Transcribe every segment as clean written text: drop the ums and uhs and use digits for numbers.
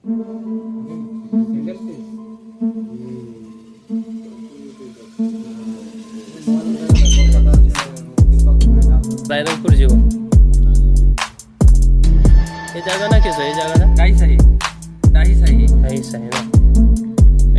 रायरंगपुर जीव ये जगह ना किस ये जगह ना डाही साही ना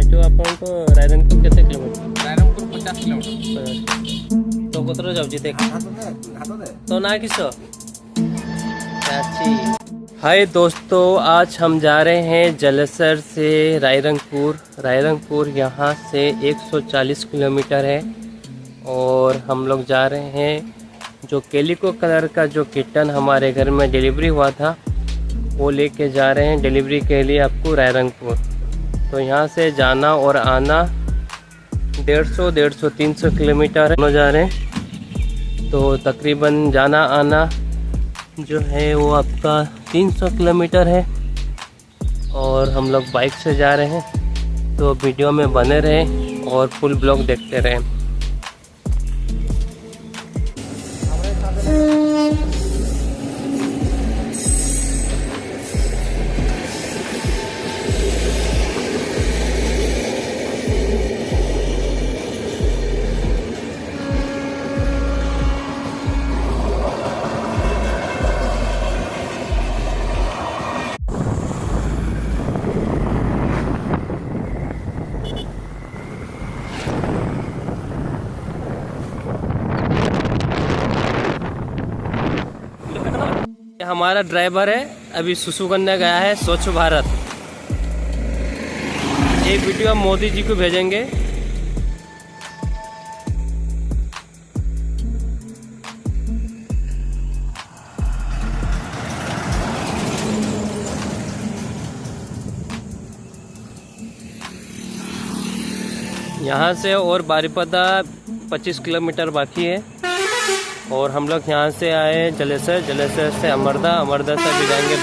एटू आपन को रायरंगपुर केते किलोमीटर रायरंगपुर 50 किलोमीटर तो कतरो जाउची देख तो ना किस अच्छी। हाय दोस्तों, आज हम जा रहे हैं जलेसर से रायरंगपुर यहाँ से 140 किलोमीटर है और हम लोग जा रहे हैं जो केलिको कलर का जो किटन हमारे घर में डिलीवरी हुआ था वो लेके जा रहे हैं डिलीवरी के लिए आपको रायरंगपुर। तो यहाँ से जाना और आना 150-300 किलोमीटर है जा रहे हैं। तो तकरीबन जाना आना जो है वो आपका 300 किलोमीटर है और हम लोग बाइक से जा रहे हैं। तो वीडियो में बने रहें और फुल ब्लॉग देखते रहें। हमारा ड्राइवर है, अभी सुसु करने गया है स्वच्छ भारत। एक वीडियो हम मोदी जी को भेजेंगे। यहाँ से और बारीपदा 25 किलोमीटर बाकी है और हम लोग यहाँ से आए जलेसर से अमरदा से भी जाएंगे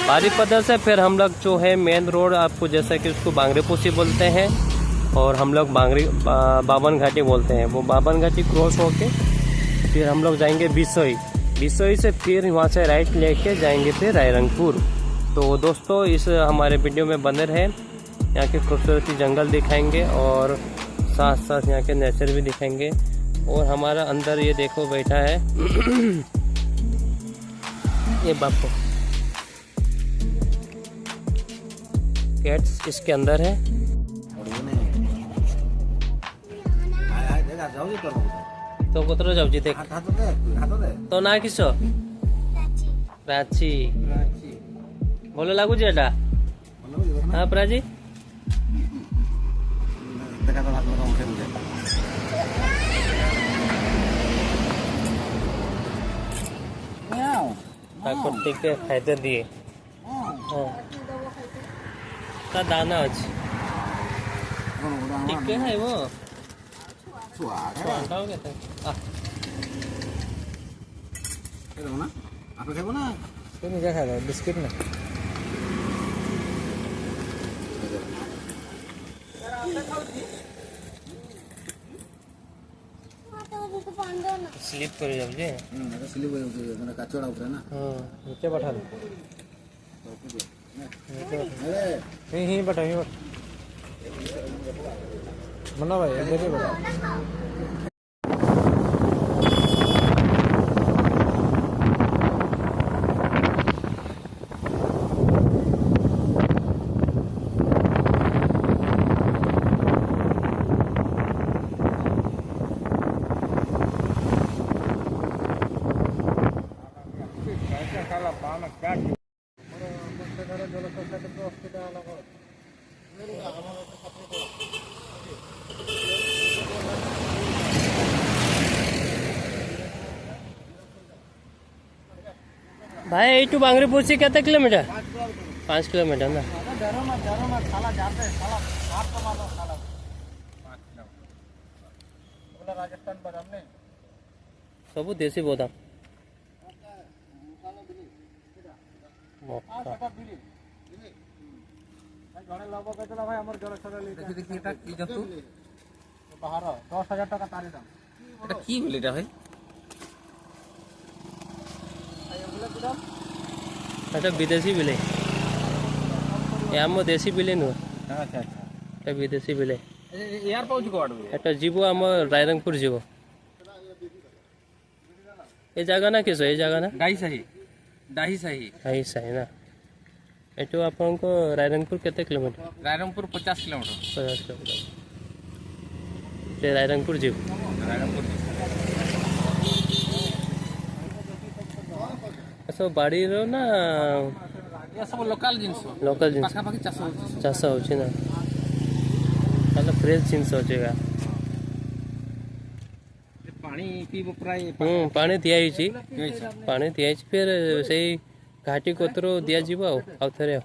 बारीपदा से फिर हम लोग जो है मेन रोड आपको जैसा कि उसको बांगरेपोसी बोलते हैं और हम लोग बावन घाटी बोलते हैं, वो बावन घाटी क्रॉस होके फिर हम लोग जाएंगे बिसोई से फिर वहाँ से राइट लेके जाएंगे फिर रायरंगपुर। तो दोस्तों इस हमारे वीडियो में बने रहे, यहाँ के खूबसूरती जंगल दिखाएंगे और साथ साथ यहाँ के नेचर भी दिखाएंगे। और हमारा अंदर ये देखो बैठा है ये बापू कैट्स इसके अंदर है। तो कतरो जाऊँ देख तो ना किस प्राची भल लगुच एटा हाँ प्राची टिके खाइते दिए ता दाना अच्छी टिके है वो छुआटा हो गया था ना आप खाबो ना तो नहीं खाएगा बिस्किट ना स्लिप कर जाऊ जे स्लिप हो जाऊ माने काचड़ा ऊपर ना हां नीचे बैठा दे अरे ही बैठा मन्ना भाई इधर बैठा। भाई ये टू बांगरीपुर से कितने किलोमीटर 5 किलोमीटर ना सब देसी बोदा अच्छा विदेशी बिले ଆମ ଦେଶୀ ବିଲେ ନୁହଁ, ଆଚ୍ଛା ଆଚ୍ଛା এটা ବିଦେଶୀ ବିଲେ। ଏୟାର ପାଉଚି କୁଆଡ଼ୁ এটা ଯିବ ଆମ ରାଇରଙ୍ଗପୁର ଯିବ। ଏ ଜାଗା ନା କିସ, ଏ ଜାଗା ନା ଡାହି ସାହି ହାଇ ସାହି ନା। ଏଠୁ ଆପଣଙ୍କ ରାଇରଙ୍ଗପୁର କେତେ କିଲୋମିଟର? Rairangpur 50 kilometre 50 kilometre. ସେ ରାଇରଙ୍ଗପୁର ଯିବ। ରାଇରଙ୍ଗପୁର ଏସବୁ ବାଡ଼ିର ନା ଏ ସବୁ ଲୋକାଲ ଜିନିଷ ଲୋକାଲ ଜିନିଷ ପାଖାପାଖି ଚାଷ ହେଉଛି ଚାଷ ହେଉଛି ନା, ତାହେଲେ ଫ୍ରେଶ୍ ଜିନିଷ ଅଛି ଏକା। ପାଣି ପିଇବ ପ୍ରାୟ ପାଣି ଦିଆହେଇଛି, ପାଣି ଦିଆହେଇଛି, ଫେର ସେଇ ଘାଟି କତରୁ ଦିଆଯିବ ଆଉ ଥରେ ଆଉ।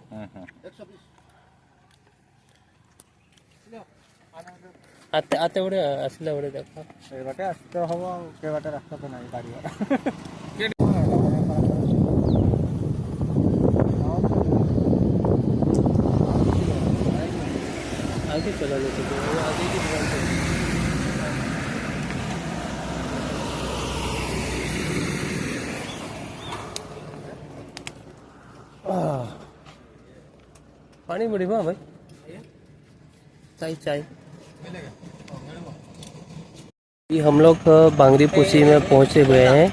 ଆତେ ଗୋଟେ ଆସିଲା ଗୋଟେ ଦେଖ। ଏ ବାଟେ ଆସିତେ ହବ ଆଉ କେ ବାଟେ ରାସ୍ତା ତ ନାହିଁ ଗାଡ଼ି आगे चला लेते थे, वो आगे की दुकान पे। पानी बड़ी बा भाई, चाय चाय। अभी हम लोग बांगरी पोसी में पहुंचे हुए हैं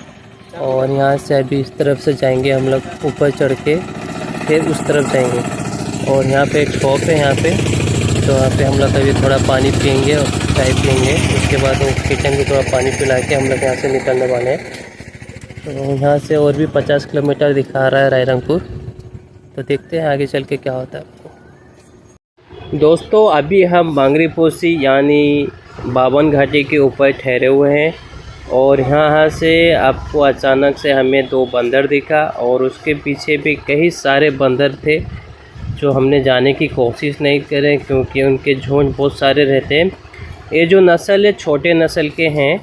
और यहाँ से अभी इस तरफ से जाएंगे हम लोग ऊपर चढ़ के, फिर उस तरफ जाएंगे। और यहाँ पे एक शॉप है यहाँ पे, तो यहाँ पे हम लोग अभी थोड़ा पानी पियेंगे और चाय पियेंगे। उसके बाद वो किचन को थोड़ा पानी पिला के हम लोग यहाँ से निकलने वाले हैं। तो यहाँ से और भी 50 किलोमीटर दिखा रहा है रायरंगपुर, तो देखते हैं आगे चल के क्या होता है। दोस्तों अभी हम बांगरी पोसी यानी बावन घाटी के ऊपर ठहरे हुए हैं और यहाँ से आपको अचानक से हमें 2 बंदर दिखा और उसके पीछे भी कई सारे बंदर थे जो हमने जाने की कोशिश नहीं करें क्योंकि उनके झुंड बहुत सारे रहते हैं। ये जो नस्ल है छोटे नस्ल के हैं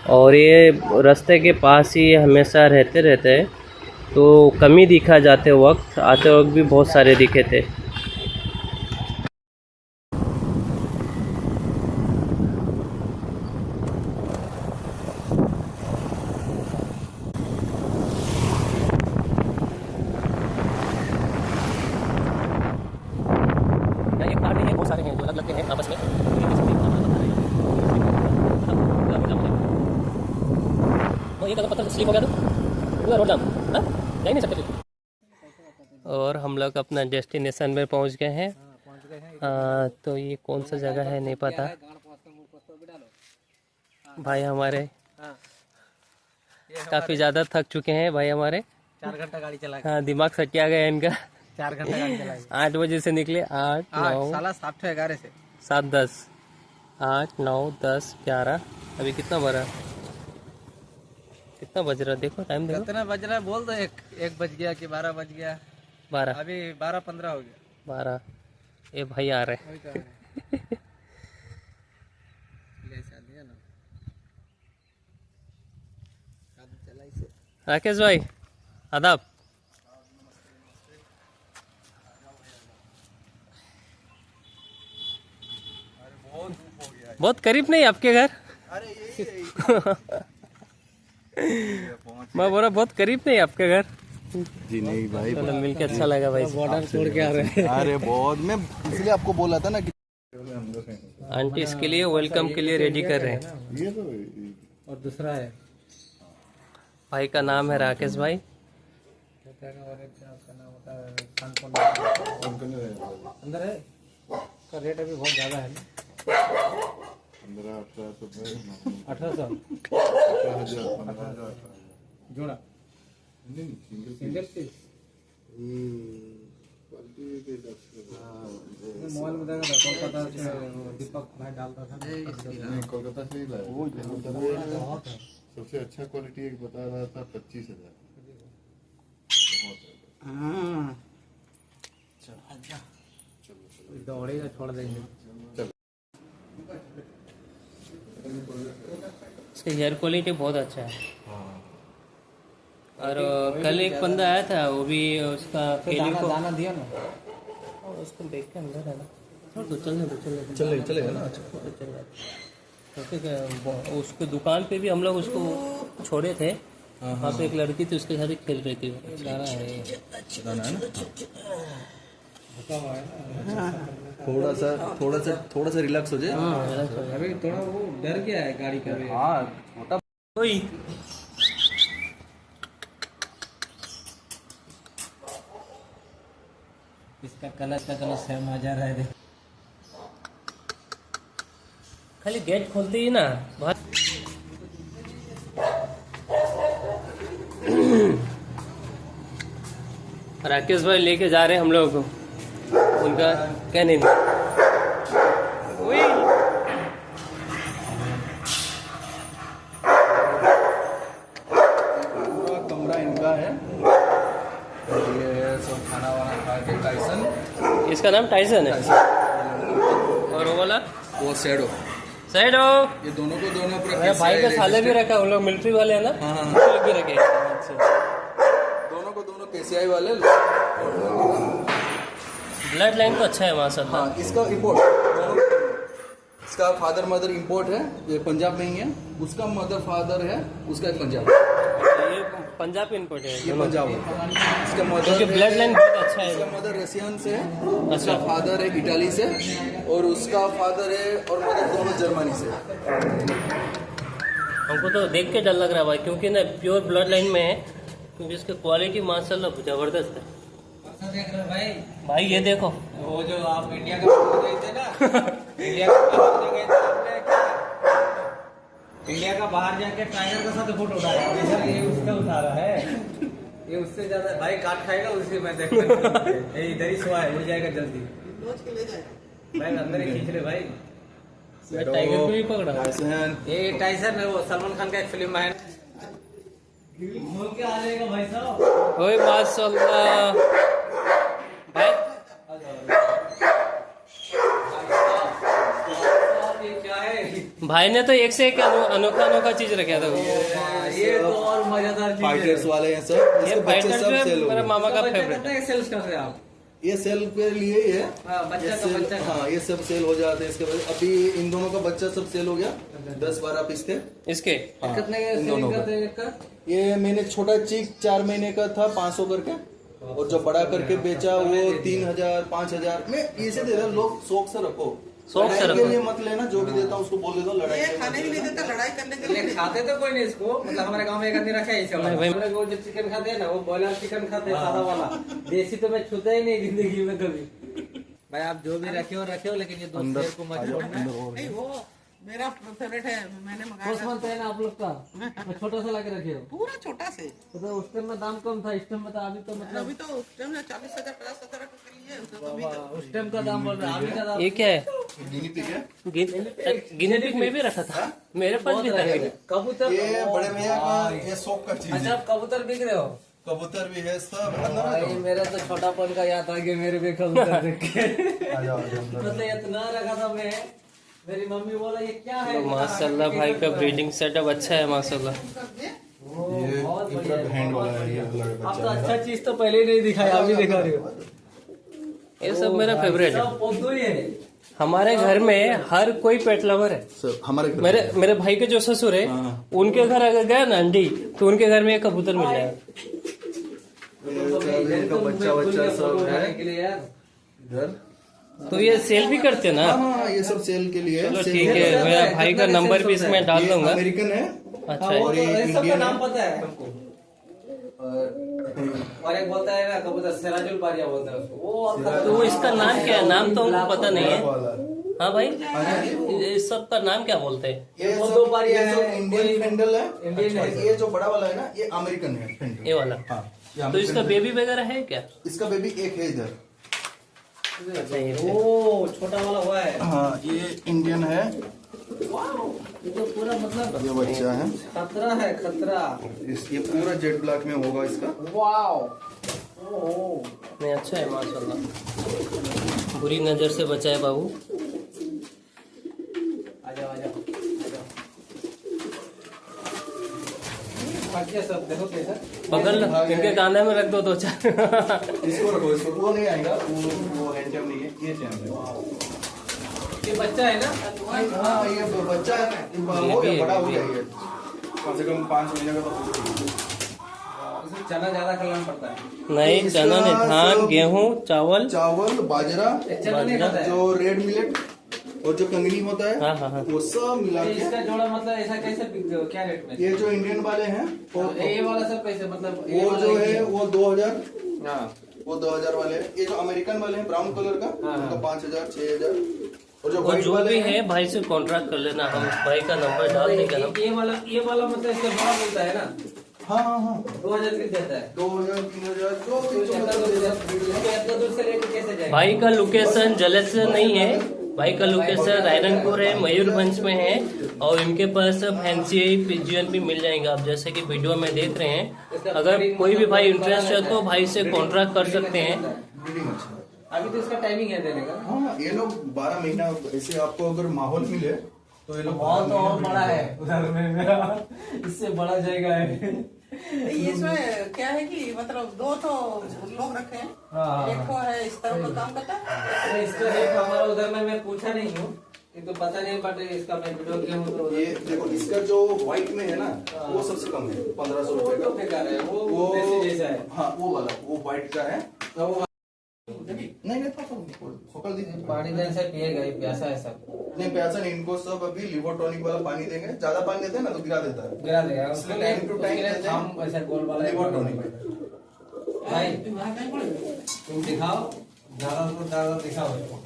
और ये रास्ते के पास ही हमेशा रहते हैं, तो कमी दिखा जाते वक्त, आते वक्त भी बहुत सारे दिखे थे। बहुत सारे हैं जो अलग लगते हैं आपस में। तो एक अगर पत्थर स्लिप हो गया तो पूरा रोड जाम, हाँ जा ही नहीं सकते। और हम लोग अपना डेस्टिनेशन में पहुंच गए हैं। तो ये कौन सा जगह है नहीं पता। भाई हमारे काफ़ी ज़्यादा थक चुके हैं भाई हमारे। 4 घंटा गाड़ी चला हाँ दिमाग सटिया गया इनका। 4 घंटा गाड़ी चलाई 8 बजे से निकले, 8 9 साला 7:11 से 7 10 8 9 10 11। अभी कितना बज रहा देखो टाइम देखो। कितना बज रहा है बोल दो। 1 बज गया कि 12 बज गया? 12 अभी 12:15 हो गया। 12। ये भाई आ रहे हैं। राकेश भाई आदाब। बहुत करीब नहीं आपके घर? मैं बोला बहुत करीब नहीं आपके घर? जी नहीं भाई, चलो मिलके अच्छा लगा भाई। बॉर्डर छोड़ के आ रहे हैं। अरे बहुत, मैं इसलिए आपको बोला था ना कि आंटी इसके लिए वेलकम के लिए रेडी कर रहे हैं। ये तो और दूसरा है भाई का नाम है राकेश भाई। अंदर है का रेट अभी बहुत ज़्यादा है। 1800 जोड़ा सिंगल पीस। मोबाइल में देखा था कोलकाता से दीपक भाई डालता था। कोलकाता से ही लाया। सबसे अच्छा क्वालिटी एक बता रहा था 25,000। दौड़ेगा छोड़ देंगे। इसका हेयर क्वालिटी बहुत अच्छा है। और कल एक बंदा आया था, वो भी उसका केली को दाना दिया ना और उसको देख के अंदर है ना, छोड़ दो चलने चलेगा ना। क्योंकि उसके दुकान पे भी हम लोग उसको छोड़े थे। वहाँ पे एक लड़की थी, उसके साथ ही खेल रही थी। दाना है दाना है ना। थोड़ा सा रिलैक्स हो जाए। अभी थोड़ा वो डर गया है गाड़ी का। हाँ छोटा ओए इसका कलर सेम आ जा रहा है। खाली गेट खोलते ही ना बहुत। राकेश भाई लेके जा रहे हैं हम लोगों को, उनका क्या नहीं। पूरा कमरा इनका है। ये सब खाना वाना खा के टाइसन। इसका नाम टाइसन है। और वो वाला वो सैडो। साइड हो। ये दोनों को दोनों पूरा मेरे भाई का साले भी रखा, उन लोग मिलिट्री वाले हैं ना। हाँ, हाँ। उन लोग भी रखे। दोनों को दोनों KCI वाले। ब्लड लाइन तो अच्छा है माशाल्लाह। हाँ इसका इम्पोर्ट, इसका फादर मदर इम्पोर्ट है, ये पंजाब में ही है। उसका मदर फादर है, उसका पंजाब। ये पंजाब इनपुट है, ये पंजाब है। इसका मदर क्योंकि ब्लड लाइन बहुत अच्छा इसका है। मदर रशियन से है, उसका फादर है इटाली से, और उसका फादर है और मदर दोनों जर्मनी से। हमको तो देख के डर लग रहा है भाई, क्योंकि ना प्योर ब्लड लाइन में है, क्योंकि इसकी क्वालिटी माशाल्लाह जबरदस्त है। देख रहे भाई, भाई ये देखो, वो जो आप इंडिया का गए थे ना, इंडिया का बाहर गए थे आपने क्या? इंडिया का बाहर जाके टाइगर का साथ फोटो उठाया। ये उसका उठा रहा है, ये उससे ज्यादा भाई काट खाएगा उसे। मैं देख ये इधर ही सोया है, उड़ जाएगा जल्दी। भाई अंदर ही खींच ले भाई। टाइगर को भी पकड़ा। ये टाइसन है, वो सलमान खान का एक फिल्म है। बोल के आ जाएगा भाई साहब। ओए माशाल्लाह भाई, क्या है भाई ने तो एक से एक अनोखा अनोखा चीज रखा था। ये तो और मजेदार चीज है। फाइटर्स वाले हैं सब। ये इसके बच्चे फाइटर सब जो सेल है हो मेरा गए। मामा का बच्चा फेवरेट कितना है। सेल्स कर रहे हैं आप? ये सेल के लिए ही है। हाँ, बच्चा ये का सेल- बच्चा का। हाँ ये सब सेल हो जाते हैं। इसके बाद अभी इन दोनों का बच्चा सब सेल हो गया। 10-12 पीस थे। इसके हाँ, कितने इन सेलिंग दोनों करते का। हैं इसका? ये मैंने छोटा चीक 4 महीने का था 500 करके, और जो बड़ा करके बेचा वो 3000 5000 में। इसे दे रहा, लोग शौक से रखो, शौक से लड़ाई के रखो। लिए मत लेना। जो भी देता हूँ उसको बोल देता हूँ लड़ाई ये के लिए खाने भी मत नहीं लेना। देता, लड़ाई करने के ये लिए खाते तो कोई नहीं इसको, मतलब हमारे गांव में एक आदमी रखा है इसे वाला। नहीं भाई। हमारे वो जो चिकन खाते हैं ना, वो बॉयलर चिकन खाते हैं सादा वाला। देसी तो मैं छूता ही नहीं जिंदगी में कभी। भाई आप जो भी रखे हो, लेकिन ये अंदर दोस्त को मत छोड़ना। अंदर और नहीं, वो मेरा फेवरेट है, मैंने मंगाया पोस्ट था। बनता है ना आप लोग का, मैं छोटा सा लाके रखे हो। पूरा छोटा से। तो उस टाइम में दाम कम था, इस टाइम में तो अभी तो मतलब अभी तो उस टाइम 40,000 50,000 का लिए अभी तो उस टाइम का दाम बोल रहे हैं, अभी का दाम। ये क्या है? गिनी पिग है। गिनी पिग में भी रखा था, मेरे पास भी था। कबूतर, ये बड़े भैया का ये शौक का चीज अच्छा है। आप कबूतर बिक रहे हो? कबूतर भी है सब अंदर। आ भाई जाओ। मेरा तो छोटापन का याद आ गया मेरे पे कबूतर देख के। आ जाओ, आ जाओ अंदर। मतलब इतना रखा था मैं, मेरी मम्मी बोला ये क्या है? माशाल्लाह भाई का ब्रीडिंग सेटअप अच्छा है माशाल्लाह। ये बहुत बढ़िया इंफ्रारेड हैंड वाला है ये वाला अब बच्चा तो है। अच्छा चीज तो पहले ही नहीं दिखाया, अभी दिखा रही हो। ये सब मेरा फेवरेट है। सब पोतू ही है। हमारे घर में हर कोई पेट लवर है। सब हमारे घर मेरे भाई के जो ससुर है, हाँ। उनके घर अगर गया ना अंडी, तो उनके घर में एक कबूतर मिल जाएगा। इनका बच्चा सब है के लिए यार। इधर। तो ये सेल भी करते ना? हाँ हाँ ये सब सेल के लिए है। चलो सेल ठीक के है, लिए। मेरा भाई का नंबर भी इसमें डाल ये दूंगा। अमेरिकन है। अच्छा हाँ, वो है। तो ये ये सब का इंडियन नाम है। पता है हमको। और एक बोलता है ना कबूतर, सिराजुल बारिया बोलता है उसको। वो तो इसका नाम क्या है? नाम तो हमको पता नहीं है। वाला। हाँ भाई, इस सब का नाम क्या बोलते हैं? ये वो सब- दो बारियां ये जो हैं, इंडियन कोई- फेंडल है। इंडियन और है। ये जो बड़ा वाला है ना, ये अमेरिकन है फेंडल। ये वाला। हाँ ये तो अमेरिकन इसका है। बेबी वगैरह है क्या? इसका बेबी एक है इधर। अच्छा ये है। ओ छोटा वाला हुआ है। हाँ ये इंडियन है। ये तो पूरा मतलब ये बच्चा है। खतरा है, खतरा। ये पूरा जेट ब्लैक में होगा इसका। वाओ। ओहो। नहीं अच्छा है माशाल्लाह, बुरी नजर से बचाए बाबू। आजाओ आजाओ आजाओ। बाकी सब देखो कैसा। पकड़ लो, इनके कांधे में रख दो दो चार। इसको रखो, इसको। वो नहीं आएगा, वो हैंडम नहीं है, ये टैम है। ये बच्चा है ना? हाँ ये बच्चा है ना, हो भी गया, है, बड़ा हो भी गया है। ये। कम से कम 5 महीने का तो हो गया। चना ज्यादा खिलाना पड़ता है। नहीं चना नहीं, धान गेहूं चावल चावल बाजरा चना नहीं खाता है। जो रेड मिलेट और जो कंगनी होता है, हाँ हाँ हाँ। वो सब मिला ये के इसका जोड़ा मतलब ऐसा कैसे बिकते हो, क्या रेट में? ये जो इंडियन वाले हैं ये वाला सब कैसे मतलब ये वो वाला जो ये- है वो 2000, हाँ वो 2000 वाले हैं। ये जो अमेरिकन वाले हैं ब्राउन कलर का, हाँ, उनका 5000 6000। और जो वो व्हाइट जो वाले भी हैं है भाई से कांटेक्ट कर लेना, हम भाई का नंबर डाल देंगे हम। ये वाला मतलब इसका जोड़ा मिलता है ना, हाँ हाँ हाँ 2000 की देता है। 2000 3000 जो तो भी जो इतना मतलब दूर दे से- इतना दूर से लेके कैसे जाएगा? भाई का लोकेशन जलेसर नहीं है, भाई का लोकेशन रायरंगपुर है, मयूरभंज में है। और इनके पास फैंसी पिजियन भी मिल जाएंगे, आप जैसे कि वीडियो में देख रहे हैं। अगर कोई भी भाई इंटरेस्ट है तो भाई से कॉन्ट्रैक्ट कर सकते हैं। ब्रीडिंग अच्छा है। अभी तो इसका टाइमिंग है देने का। हाँ ये लोग 12 महीना ऐसे आपको अगर माहौल मिले तो ये लोग बहुत और बड़ा है उधर में मेरा, इससे बड़ा जाएगा है। इसमें क्या है कि मतलब दो तो लोग रखे हैं, हाँ। एक तो है इस तरह का काम करता है। इसका रेट हमारा उधर में मैं पूछा नहीं हूँ, ये तो पता नहीं, बट इसका मैं वीडियो किया हूँ तो ये देखो इसका जो व्हाइट में है ना वो सबसे कम है 1500 वो रुपए तो का। बेकार है, वो देसी जैसा है। हाँ वो वाला वो व्हाइट का है। तो वो नहीं नहीं फोकल दीजिए। पानी देने से पिएगा, ये प्यासा है सब। नहीं प्यासा नहीं, इनको सब अभी लिवर टॉनिक वाला पानी देंगे। ज्यादा पानी देते हैं ना तो गिरा देता है। गिरा देगा उसके इसलिए लिए, time to उसके time लिए देते हैं। हम ऐसा गोल वाला लिवर टॉनिक भाई तुम्हारा कहीं पड़ेगा? तुम दिखाओ, ज्यादा तो ज्यादा दिखाओ इसको।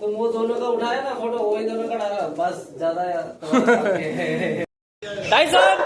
तुम वो दोनों का उठाया ना फोटो, वही दोनों का डाला, बस ज्यादा टाइसन